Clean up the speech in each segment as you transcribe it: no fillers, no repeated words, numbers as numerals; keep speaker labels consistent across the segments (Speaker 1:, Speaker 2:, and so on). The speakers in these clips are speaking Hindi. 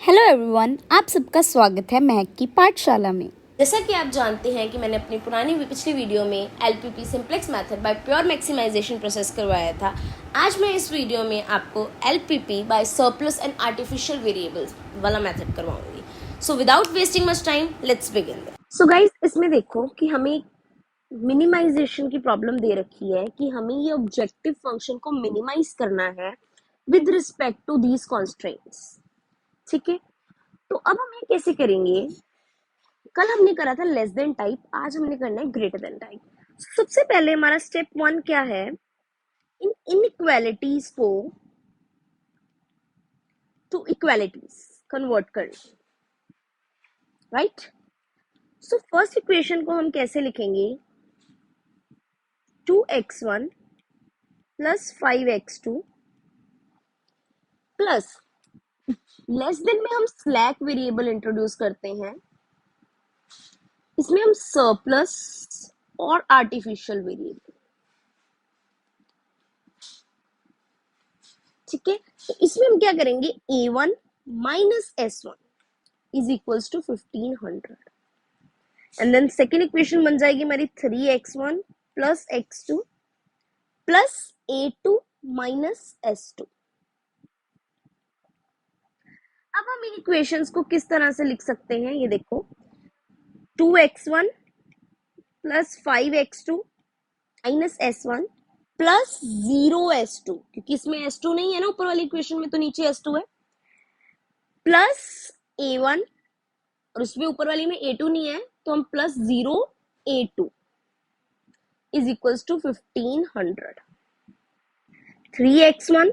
Speaker 1: हेलो एवरीवन, आप सबका स्वागत है महक की पाठशाला में।
Speaker 2: जैसा कि आप जानते हैं कि मैंने अपनी पिछली वीडियो में LPP simplex method by pure maximisation process करवाया था। आज मैं इस वीडियो में आपको LPP by surplus and artificial variables वाला मेथड करवाऊंगी। So without wasting much time, let's begin. So guys, इसमें देखो कि हमें मिनिमाइजेशन की प्रॉब्लम दे रखी है कि हमें ये ऑब्जेक्टिव फंक्शन को मिनिमाइज करना है with respect to these constraints. ठीक है, तो अब हम ये कैसे करेंगे? कल हमने करा था लेस देन टाइप, आज हमने करना है ग्रेटर देन टाइप। सबसे पहले हमारा स्टेप 1 क्या है? इन इनइक्वालिटीज को टू इक्वालिटीज कन्वर्ट करना, राइट? सो फर्स्ट इक्वेशन को हम कैसे लिखेंगे? 2x1 plus 5x2 plus less than में हम स्लैक वेरिएबल इंट्रोड्यूस करते हैं, इसमें हम सरप्लस और आर्टिफिशियल वेरिएबल। ठीक है, तो इसमें हम क्या करेंगे? a1 minus s1 is equals to 1500 and then second equation बन जाएगी हमारी 3x1 plus x2 plus a2 minus s2। अब हम इन इक्वेशंस को किस तरह से लिख सकते हैं? ये देखो, 2x1 plus 5x2 minus s1 plus 0s2, क्योंकि इसमें s2 नहीं है ना ऊपर वाली इक्वेशन में, तो नीचे s2 है, प्लस a1 और उसमें ऊपर वाली में a2 नहीं है, तो हम plus 0a2 is equals to 1500। 3x1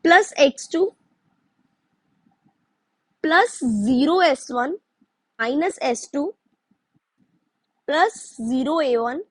Speaker 2: plus x2 plus 0s1 minus s2 plus 0a1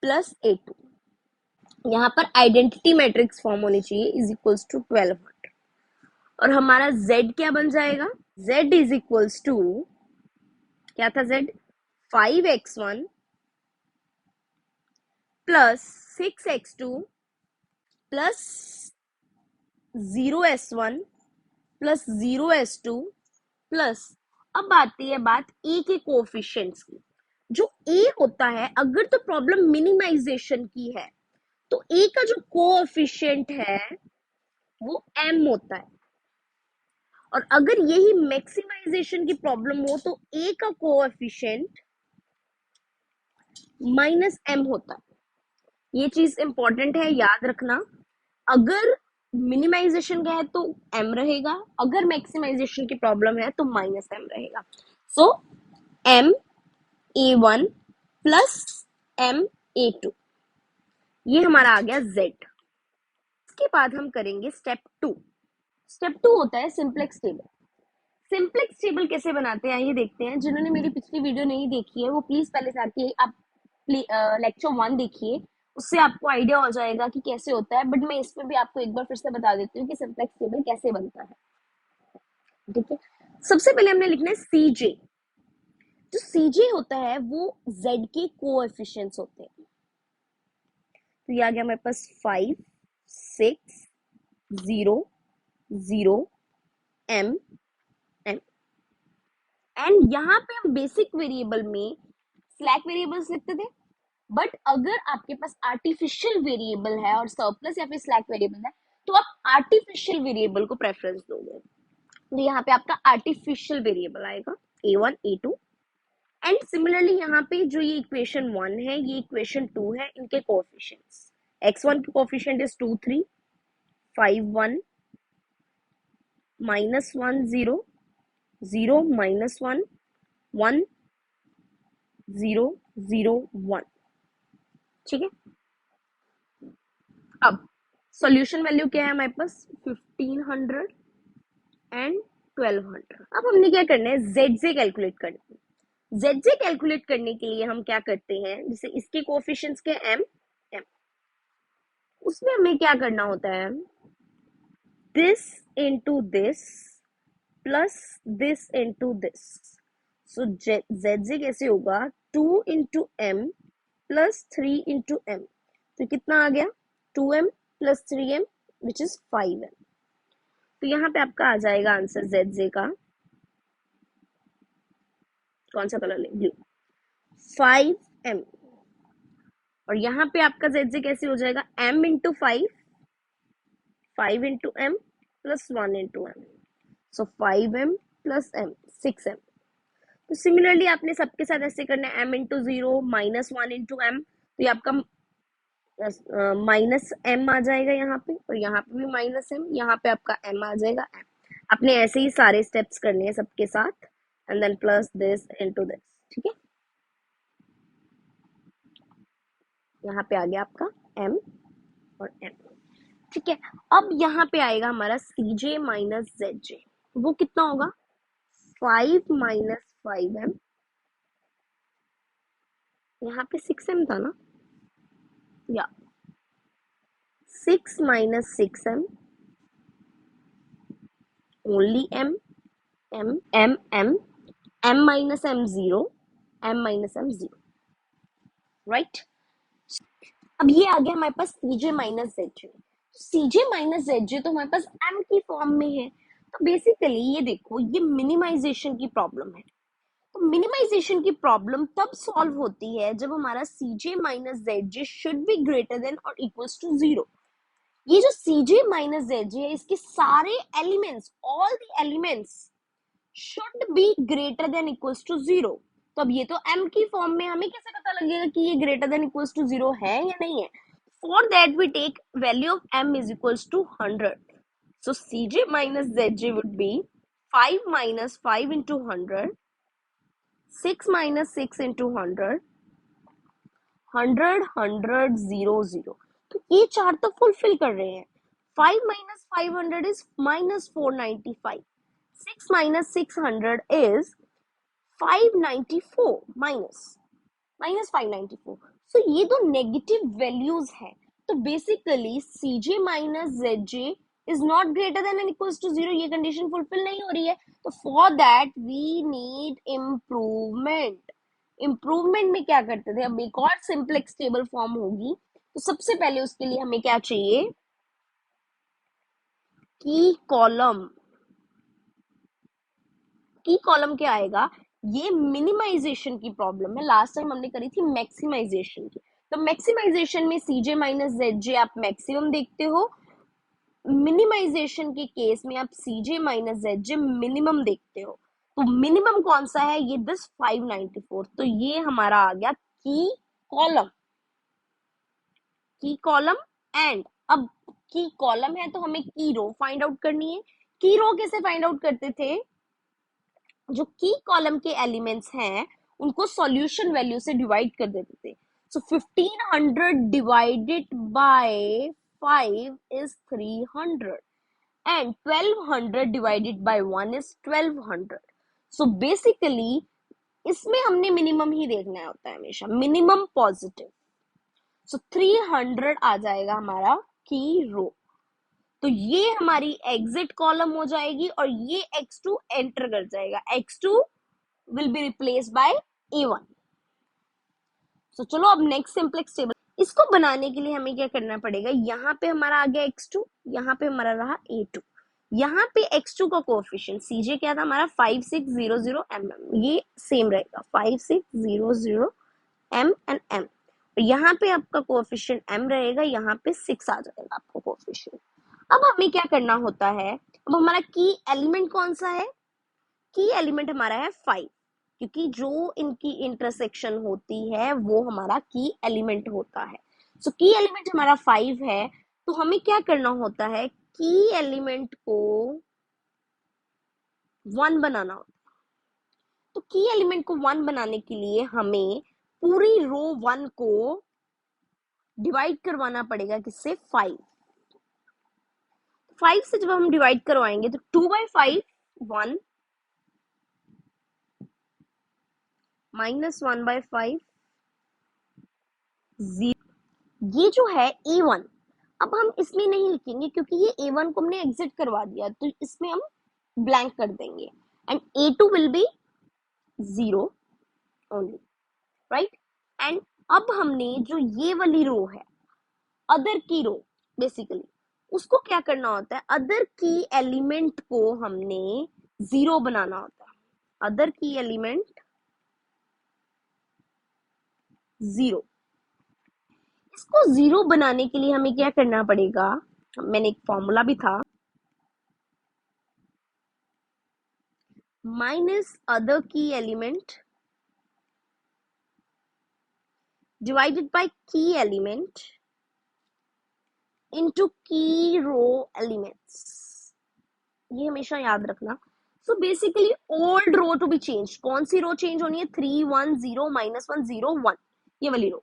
Speaker 2: plus a2। यहां पर आइडेंटिटी मैट्रिक्स फॉर्म होनी चाहिए, इज इक्वल्स टू 1200। और हमारा z क्या बन जाएगा? z इज इक्वल्स टू, क्या था z? 5x1 plus 6x2 plus 0s1 plus 0s2 plus, अब आती है बात a के कोएफिशिएंट्स की। जो a होता है, अगर तो प्रॉब्लम मिनिमाइजेशन की है तो a का जो कोएफिशिएंट है वो m होता है, और अगर यही मैक्सिमाइजेशन की प्रॉब्लम हो तो a का कोएफिशिएंट माइनस m होता है। ये चीज इंपॉर्टेंट है, याद रखना। अगर मिनिमाइजेशन का है तो m रहेगा, अगर मैक्सिमाइजेशन की प्रॉब्लम है तो माइनस m रहेगा। सो m a1 plus m a2, ये हमारा आ गया z। इसके बाद हम करेंगे स्टेप 2। स्टेप 2 होता है सिंप्लेक्स टेबल। सिंप्लेक्स टेबल कैसे बनाते हैं ये देखते हैं। जिन्होंने मेरी पिछली वीडियो नहीं देखी है वो प्लीज पहले जाके आप लेक्चर 1 देखिए, उससे आपको आइडिया हो जाएगा कि कैसे होता है। बट मैं इसमें भी आपको एक बार फिर से बता देती हूँ कि सिंप्लेक्स टेबल कैसे बनता है। ठीक है, सबसे पहले हमने लिखना है सीजे। जो सीजे होता है वो जेड के कोएफिशिएंट्स होते हैं। तो ये आ गया हमारे पास 5 6 0 0 m m, एंड यहाँ पे हम बेसिक वेरिएबल में स्लैक वेरिएबल्स लिखते थे। बट अगर आपके पास आर्टिफिशियल वेरिएबल है और सरप्लस या फिर स्लैक वेरिएबल है तो आप आर्टिफिशियल वेरिएबल को प्रेफरेंस दोगे। तो यहाँ पे आपका आर्टिफिशियल वेरिएबल आएगा a1 a2, एंड सिमिलरली यहाँ पे जो ये इक्वेशन 1 है, ये इक्वेशन 2 है, इनके कोएफिशिएंट्स। x1 के कोएफिशिएंट इज 2 3 5 1 माइनस 1 0 0 माइनस 1 1 0 0 1। ठीक है, अब सॉल्यूशन वैल्यू क्या है हमारे पास? 1500 एंड 1200। अब हमने क्या करना है? जेड से कैलकुलेट करना है। जेड से कैलकुलेट करने के लिए हम क्या करते हैं, जैसे इसके कोएफिशिएंट्स के m m, उसमें हमें क्या करना होता है? This into this plus this into this. So Z से कैसे होगा? 2 into m plus 3 into m, तो कितना आ गया? 2m plus 3m which is 5m। तो यहाँ पे आपका आ जाएगा आंसर ZJ का, कौन सा कलर ले, ब्लू, 5m। और यहाँ पे आपका ZJ कैसे हो जाएगा, m into 5, 5 into m plus 1 into m, सो 5m प्लस m, 6m। तो सिमिलरली आपने सबके साथ ऐसे करना है, m into 0 minus 1 into m, तो ये आपका माइनस m आ जाएगा यहाँ पे, और यहाँ पे भी माइनस m, यहाँ पे आपका m आ जाएगा m। आपने ऐसे ही सारे स्टेप्स करने हैं सबके साथ, and then plus this into this, ठीक है। यहाँ पे आ गया आपका m और m, ठीक है। अब यहाँ पे आएगा हमारा CJ माइनस ZJ, वो कितना होगा, 5 माइनस 5m, यहाँ पे 6m था ना, या 6 minus 6m, only m, m m m, m minus m 0, m minus m 0, right. अब ये आ गया हमारे पास CJ minus ZJ। CJ minus ZJ तो हमारे पास m की फॉर्म में है, तो बेसिकली ये देखो, ये मिनिमाइजेशन की प्रॉब्लम है। तो मिनिमाइजेशन की प्रॉब्लम तब सॉल्व होती है जब हमारा CJ minus ZJ should be greater than और इक्वल्स टू 0। ये जो CJ माइनस ZJ है, इसके सारे elements, all the elements should be greater than equals to 0। तो अब ये तो m की फॉर्म में, हमें कैसे पता लगेगा कि ये greater than equals to 0 है या नहीं है। For that we take value of m is equals to 100। So CJ minus ZJ would be 5 minus 5 into 100, 6 minus 6 into 100, 100 100 0 0। तो ये चार तो फुलफिल कर रहे हैं। 5 minus 500 is minus 495, 6 minus 600 is 594 minus 594। So ये दो नेगेटिव वैल्यूज है, तो basically CJ minus ZJ is not greater than and equals to 0, ये कंडीशन फुलफिल नहीं हो रही है। तो for that we need improvement. Improvement में क्या करते थे, अब एक और सिंपलेक्स टेबल फॉर्म होगी, तो सबसे पहले उसके लिए हमें क्या चाहिए, की कॉलम। की कॉलम क्या आएगा, ये मिनिमाइजेशन की प्रॉब्लम है, लास्ट टाइम हमने करी थी मैक्सिमाइजेशन की। तो मैक्सिमाइजेशन में CJ माइनस ZJ आप मैक्सिमम देखते हो, मिनिमाइजेशन के केस में आप CJ माइनस ZJ मिनिमम देखते हो। तो मिनिमम कौन सा है, ये दिस 594। तो ये हमारा आ गया की कॉलम, की कॉलम। एंड अब की कॉलम है तो हमें की रो फाइंड आउट करनी है। की रो कैसे फाइंड आउट करते थे, जो की कॉलम के एलिमेंट्स हैं उनको सॉल्यूशन वैल्यू से डिवाइड कर देते थे। सो 1500 divided by 5 is 300 and 1200 divided by 1 is 1200। So basically इसमें हमने मिनिमम ही देखना होता है हमेशा, मिनिमम पॉजिटिव। सो 300 आ जाएगा हमारा की रो। तो ये हमारी एग्जिट कॉलम हो जाएगी और ये x2 एंटर कर जाएगा, x2 will be replace by a1। सो चलो अब नेक्स्ट सिंपलेक्स टेबल, इसको बनाने के लिए हमें क्या करना पड़ेगा, यहाँ पे हमारा आ गया x2, यहाँ पे हमारा रहा a2, यहाँ पे x2 का कोएफिशिएंट CJ क्या था हमारा 5600 mm, ये सेम रहेगा 5600 m एंड m। और यहाँ पे आपका कोएफिशिएंट m रहेगा, यहाँ पे 6 आ जाएगा आपका कोएफिशिएंट। अब हमें क्या करना होता है, अब हमारा की एलिमेंट कौन सा है, की एलिमेंट हमारा है 5, क्योंकि जो इनकी इंटरसेक्शन होती है वो हमारा की एलिमेंट होता है। सो की एलिमेंट हमारा 5 है, तो हमें क्या करना होता है, की एलिमेंट को 1 बनाना होता है। तो की एलिमेंट को 1 बनाने के लिए हमें पूरी रो 1 को डिवाइड करवाना पड़ेगा किससे, 5। 5 से जब हम डिवाइड करवाएंगे तो 2/5 1 माइनस 1/5 0। ये जो है a1, अब हम इसमें नहीं लिखेंगे क्योंकि ये a1 को हमने एग्जिट करवा दिया, तो इसमें हम ब्लैंक कर देंगे and a2 will be 0 only, right. And अब हमने जो ये वाली रो है, अदर की रो बेसिकली, उसको क्या करना होता है, अदर की एलिमेंट को हमने 0 बनाना होता है, अदर की एलिमेंट 0। इसको 0 बनाने के लिए हमें क्या करना पड़ेगा, मैंने एक फॉर्मूला भी था, minus other key element divided by key element into key row elements, ये हमेशा याद रखना। So basically old row to be change, कौन सी रो चेंज होनी है, 3 1 0 -1 0 1, ये वाली रो।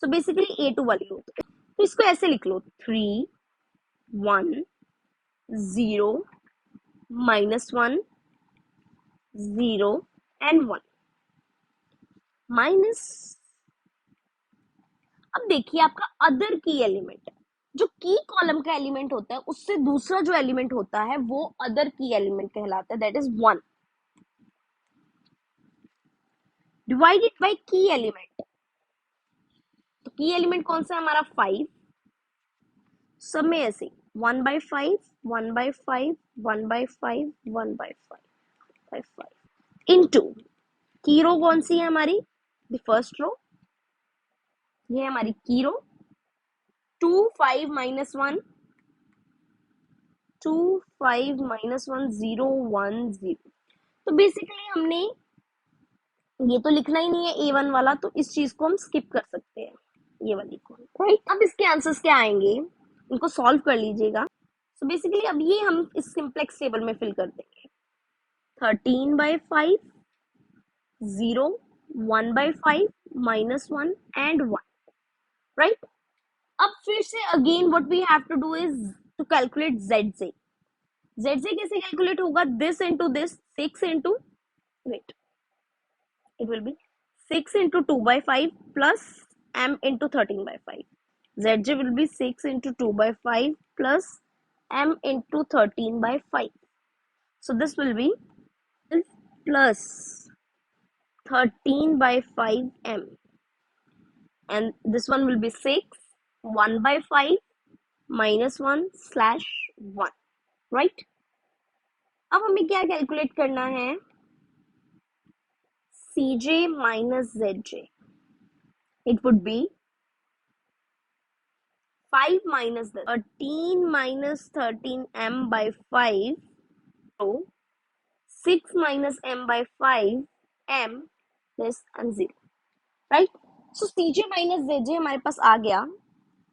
Speaker 2: सो बेसिकली A2 वाली रो, तो इसको ऐसे लिख लो, 3 1 0 -1 0 and 1 माइनस। अब देखिए आपका अदर की एलिमेंट, जो की कॉलम का एलिमेंट होता है उससे दूसरा जो एलिमेंट होता है वो अदर की एलिमेंट कहलाता है, दैट इज 1 डिवाइडेड बाय की एलिमेंट। तो की एलिमेंट कौन सा है हमारा, 5। सब में ऐसे 1/5 1/5 1/5 1/5 इनटू की रो कौन सी है हमारी, द फर्स्ट रो, ये है हमारी की रो, 2 5 -1 2 5 -1 0 1 0। तो बेसिकली हमने ये तो लिखना ही नहीं है A1 वाला, तो इस चीज को हम स्किप कर सकते हैं, ये वाली को, राइट। अब इसके आंसर्स क्या आएंगे, इनको सॉल्व कर लीजिएगा। सो बेसिकली अब ये हम इस सिंप्लेक्स टेबल में फिल कर देंगे, 13/5 0 1/5 -1 and 1, राइट। अब फिर से again what we have to do is to calculate ZJ। ZJ कैसे कैलकुलेट होगा, this into this, 6 into, wait, it will be 6 into 2 by 5 plus m into 13 by 5. Zj will be 6 into 2 by 5 plus m into 13 by 5. So this will be plus 13 by 5 m, and this one will be 6 1 by 5 minus 1 slash 1, right? अब हमें क्या कैलकुलेट करना है, Cj minus Zj, it would be 5 minus 13 minus 13 m by 5, so 6 minus m by 5 m less than 0, right? So Cj minus Zj हमारे पास आ गया।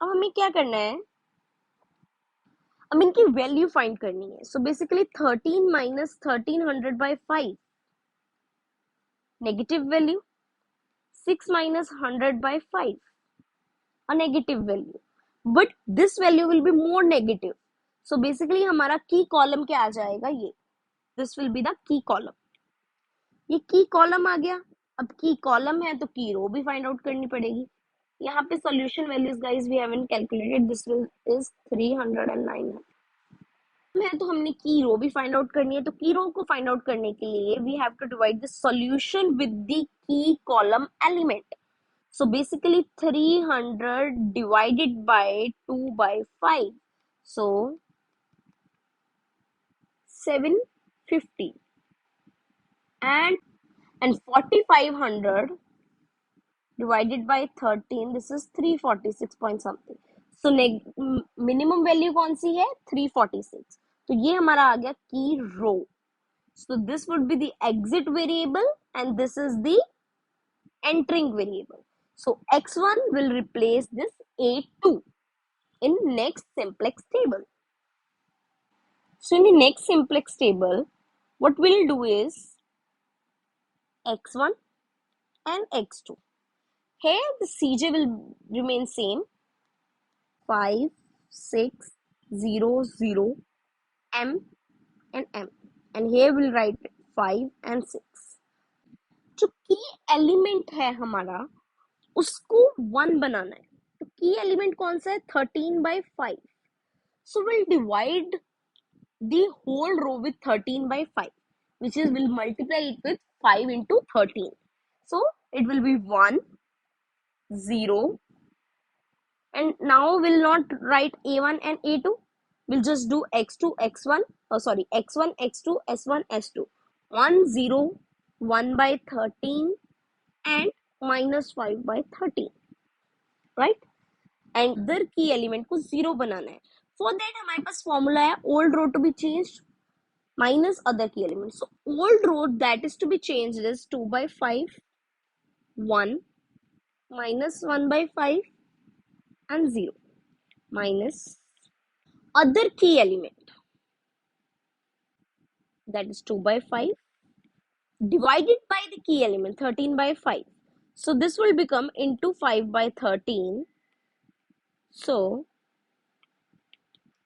Speaker 2: अब हमें क्या करना है, अब इनकी वैल्यू फाइंड करनी है। So basically 13 minus 1300 by 5 negative value, 6 minus 100 by 5 a negative value, but this value will be more negative. So basically हमारा की कॉलम क्या आ जाएगा, ये, this will be the की कॉलम, ये की कॉलम आ गया। अब की कॉलम है तो की रो भी फाइंड आउट करनी पड़ेगी। यहाँ पे solution values guys we haven't calculated, this will is 300 and 900 है, तो हमने की रो भी फाइंड आउट करनी है। तो की रो को फाइंड आउट करने के लिए we have to divide the solution with the key column element. So basically 300 divided by 2 by 5. So 750 and 4500 divided by 13, this is 346 point something. So minimum value कौन सी है, 346। तो ये हमारा आ गया की रो। So this would be the exit variable and this is the entering variable. So x1 will replace this A2 in next simplex table. So in the next simplex table, what we'll do is x1 and x2. Here the Cj will remain same, 5 6 0 0 m and m, and here we'll write 5 and 6। जो की एलिमेंट है हमारा उसको 1 बनाना है, तो की एलिमेंट कौन सा है, 13/5। So we'll divide the whole row with 13/5, which is we'll multiply it with 5 into 13. So it will be 1 0, and now we'll not write A1 and A2, we'll just do x2 x1, sorry, x1 x2 s1 s2, 1 0 1 by 13 and minus 5 by 13, right? And other key element को जीरो बनाना है. फॉर दैट हमारे पास फॉर्मूला है old row to be changed minus other key elements. So old row that is to be changed is 2 by 5, 1 minus 1 by 5 and 0 minus other key element that is 2 by 5 divided by the key element 13 by 5. So this will become into 5 by 13. So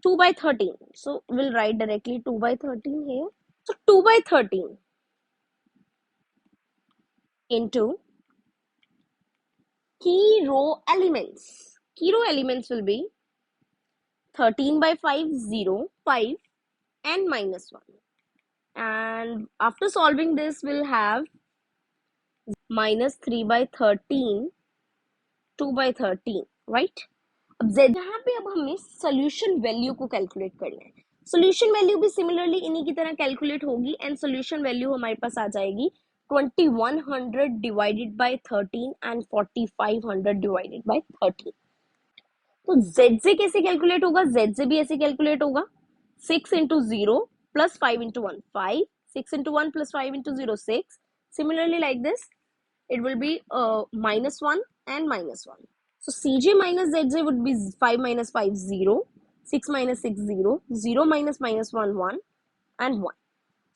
Speaker 2: 2 by 13. So we'll write directly 2 by 13 here. So 2 by 13 into key row elements. Key row elements will be 13 by 5, 0, 5 and minus 1. And after solving this, we'll have minus 3 by 13, 2 by 13, right? अब z यहाँ पे अब हमें सोल्यूशन वैल्यू को कैलकुलेट करना है. सोल्यूशन वैल्यू भी सिमिलरली इन्हीं की तरह कैलकुलेट होगी एंड सोल्यूशन वैल्यू हमारे पास आ जाएगी 2100 divided by 13 and 4500 divided by 13. तो ZZ कैसे कैलकुलेट होगा? ZZ भी ऐसे कैलकुलेट होगा 6 into 0 plus 5 into 1 5, 6 into 1 plus 5 into 0 6. Similarly like this it will be minus 1 and minus 1. So CJ minus ZJ would be 5 minus 5 0, 6 minus 6 0, 0 minus minus 1 1 and 1.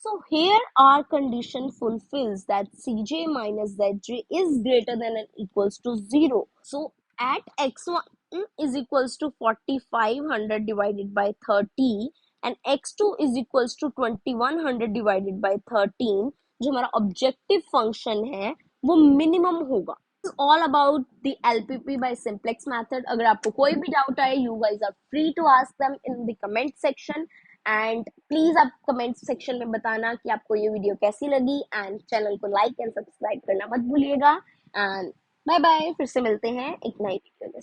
Speaker 2: So here our condition fulfills that Cj minus Zj is greater than or equals to 0. So at x1 is equals to 4500 divided by 30 and x2 is equals to 2100 divided by 13, जो हमारा ऑब्जेक्टिव फंक्शन है वो मिनिमम होगा. All about the LPP by simplex method. अगर आपको कोई भी डाउट आए, you guys are free to ask them in the comment section. And please आप कमेंट सेक्शन में बताना कि आपको ये वीडियो कैसी लगी एंड चैनल को लाइक एंड सब्सक्राइब करना मत भूलिएगा. एंड बाय बाय, फिर से मिलते हैं एक नई वीडियो के साथ.